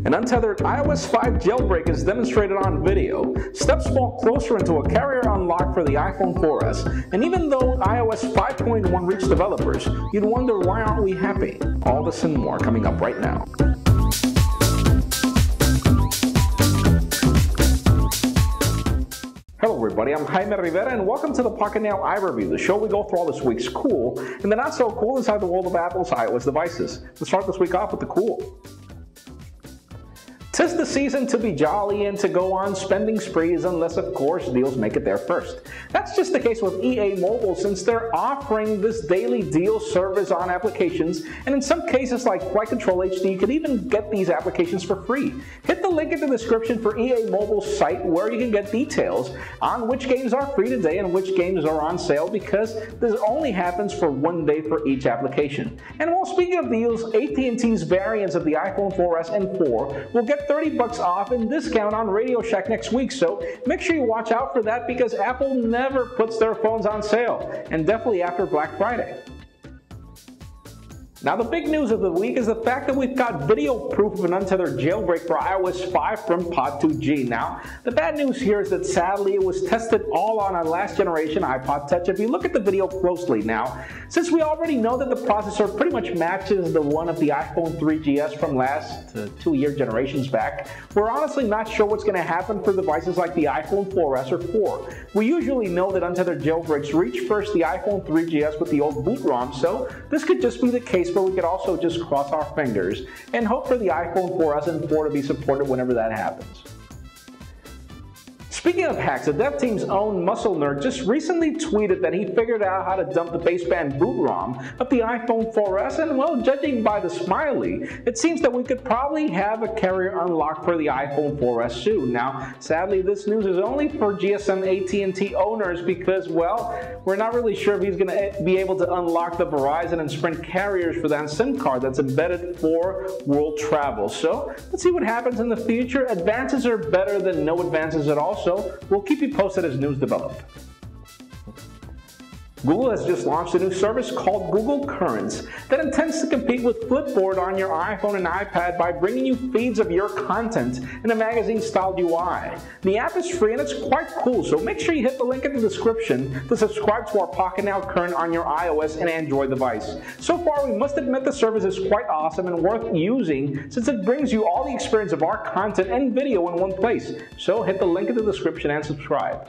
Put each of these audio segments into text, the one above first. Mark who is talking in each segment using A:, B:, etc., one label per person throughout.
A: An untethered iOS 5 jailbreak is demonstrated on video. Steps fall closer into a carrier unlock for the iPhone 4S. And even though iOS 5.1 reached developers, you'd wonder why aren't we happy? All this and more coming up right now. Hello everybody, I'm Jaime Rivera and welcome to the Pocketnow iReview, the show we go through all this week's cool and the not so cool inside the world of Apple's iOS devices. Let's start this week off with the cool. 'Tis the season to be jolly and to go on spending sprees unless of course deals make it there first. That's just the case with EA Mobile since they're offering this daily deal service on applications, and in some cases like Flight Control HD you could even get these applications for free. Hit the link in the description for EA Mobile's site where you can get details on which games are free today and which games are on sale, because this only happens for one day for each application. And while speaking of deals, AT&T's variants of the iPhone 4S and 4 will get $30 off and discount on Radio Shack next week, so make sure you watch out for that because Apple never puts their phones on sale, and definitely after Black Friday. Now the big news of the week is the fact that we've got video proof of an untethered jailbreak for iOS 5 from Pod2G. Now, the bad news here is that sadly it was tested all on our last generation iPod Touch. If you look at the video closely now, since we already know that the processor pretty much matches the one of the iPhone 3GS from last 2 generations back, we're honestly not sure what's going to happen for devices like the iPhone 4S or 4. We usually know that untethered jailbreaks reach first the iPhone 3GS with the old boot ROM, so this could just be the case, but we could also just cross our fingers and hope for the iPhone 4S and 4 to be supported whenever that happens. Speaking of hacks, the dev team's own Muscle Nerd just recently tweeted that he figured out how to dump the baseband boot ROM of the iPhone 4S, and well, judging by the smiley, it seems that we could probably have a carrier unlock for the iPhone 4S soon. Now, sadly, this news is only for GSM AT&T owners because, well, we're not really sure if he's going to be able to unlock the Verizon and Sprint carriers for that SIM card that's embedded for world travel. So, let's see what happens in the future. Advances are better than no advances at all, so we'll keep you posted as news develops. Google has just launched a new service called Google Currents that intends to compete with Flipboard on your iPhone and iPad by bringing you feeds of your content in a magazine-styled UI. The app is free and it's quite cool, so make sure you hit the link in the description to subscribe to our Pocketnow Current on your iOS and Android device. So far, we must admit the service is quite awesome and worth using since it brings you all the experience of our content and video in one place. So hit the link in the description and subscribe.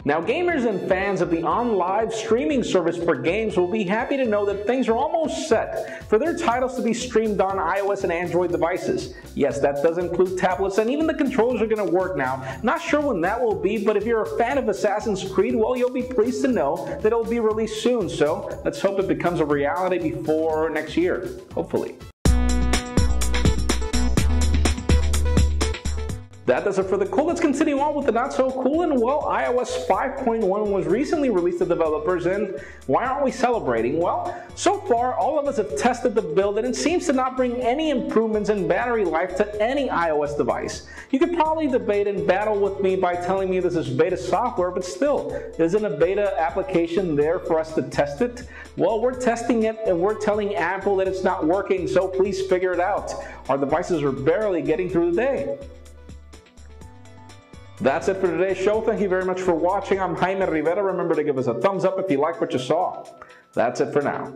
A: Now, gamers and fans of the OnLive streaming service for games will be happy to know that things are almost set for their titles to be streamed on iOS and Android devices. Yes, that does include tablets, and even the controllers are going to work now. Not sure when that will be, but if you're a fan of Assassin's Creed, well, you'll be pleased to know that it will be released soon, so let's hope it becomes a reality before next year, hopefully. That does it for the cool. Let's continue on with the not so cool. And well, iOS 5.1 was recently released to developers, and why aren't we celebrating? Well, so far all of us have tested the build and it seems to not bring any improvements in battery life to any iOS device. You could probably debate and battle with me by telling me this is beta software, but still, isn't a beta application there for us to test it? Well, we're testing it and we're telling Apple that it's not working, so please figure it out. Our devices are barely getting through the day. That's it for today's show. Thank you very much for watching. I'm Jaime Rivera. Remember to give us a thumbs up if you like what you saw. That's it for now.